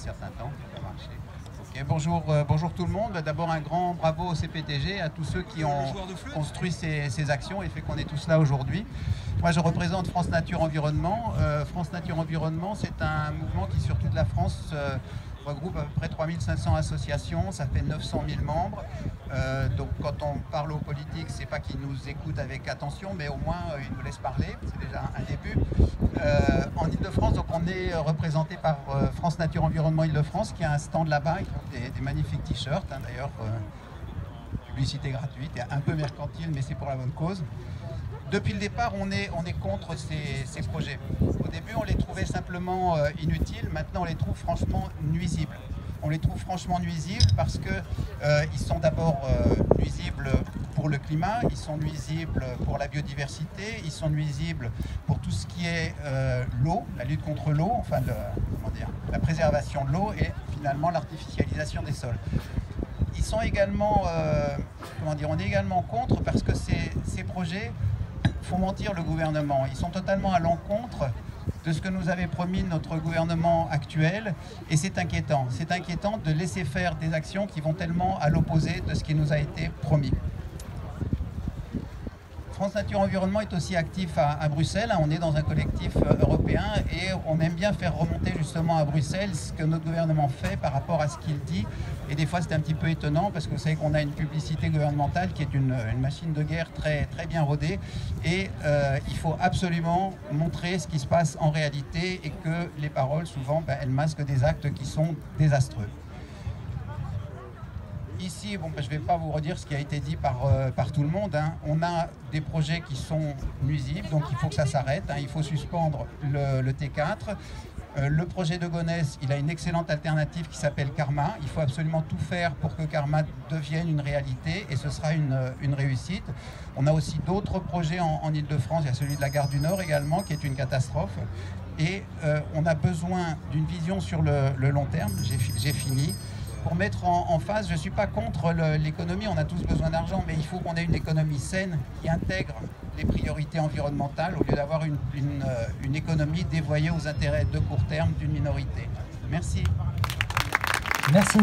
certain temps, ça va marcher. Okay, bonjour tout le monde. D'abord un grand bravo au CPTG, à tous ceux qui ont construit ces actions et fait qu'on est tous là aujourd'hui. Moi je représente France Nature Environnement. France Nature Environnement, c'est un mouvement qui sur toute la France regroupe à peu près 3500 associations, ça fait 900 000 membres. Donc quand on parle aux politiques, c'est pas qu'ils nous écoutent avec attention, mais au moins ils nous laissent parler, c'est déjà un début. En Ile-de-France, donc on est représenté par France Nature Environnement Ile-de-France, qui a un stand là-bas, des magnifiques t-shirts, hein, d'ailleurs, publicité gratuite, et un peu mercantile, mais c'est pour la bonne cause. Depuis le départ, on est contre ces projets. Au début, on les trouvait simplement inutiles. Maintenant, on les trouve franchement nuisibles. On les trouve franchement nuisibles parce qu'ils sont d'abord nuisibles pour le climat, ils sont nuisibles pour la biodiversité, ils sont nuisibles pour tout ce qui est l'eau, la lutte contre l'eau, enfin la préservation de l'eau et finalement l'artificialisation des sols. Ils sont également, on est également contre parce que ces projets font mentir le gouvernement. Ils sont totalement à l'encontre de ce que nous avait promis notre gouvernement actuel et c'est inquiétant. C'est inquiétant de laisser faire des actions qui vont tellement à l'opposé de ce qui nous a été promis. France Nature Environnement est aussi actif à Bruxelles. On est dans un collectif européen et on aime bien faire remonter justement à Bruxelles ce que notre gouvernement fait par rapport à ce qu'il dit. Et des fois c'est un petit peu étonnant parce que vous savez qu'on a une publicité gouvernementale qui est une machine de guerre très bien rodée. Et il faut absolument montrer ce qui se passe en réalité et que les paroles souvent elles masquent des actes qui sont désastreux. Ici, je ne vais pas vous redire ce qui a été dit par tout le monde. Hein. On a des projets qui sont nuisibles, donc il faut que ça s'arrête. Hein. Il faut suspendre le T4. Le projet de Gonesse, il a une excellente alternative qui s'appelle Karma. Il faut absolument tout faire pour que Karma devienne une réalité et ce sera une réussite. On a aussi d'autres projets en Ile-de-France. Il y a celui de la gare du Nord également qui est une catastrophe. Et on a besoin d'une vision sur le long terme. J'ai fini. Pour mettre en face, je ne suis pas contre l'économie, on a tous besoin d'argent, mais il faut qu'on ait une économie saine qui intègre les priorités environnementales au lieu d'avoir une économie dévoyée aux intérêts de court terme d'une minorité. Merci. Merci.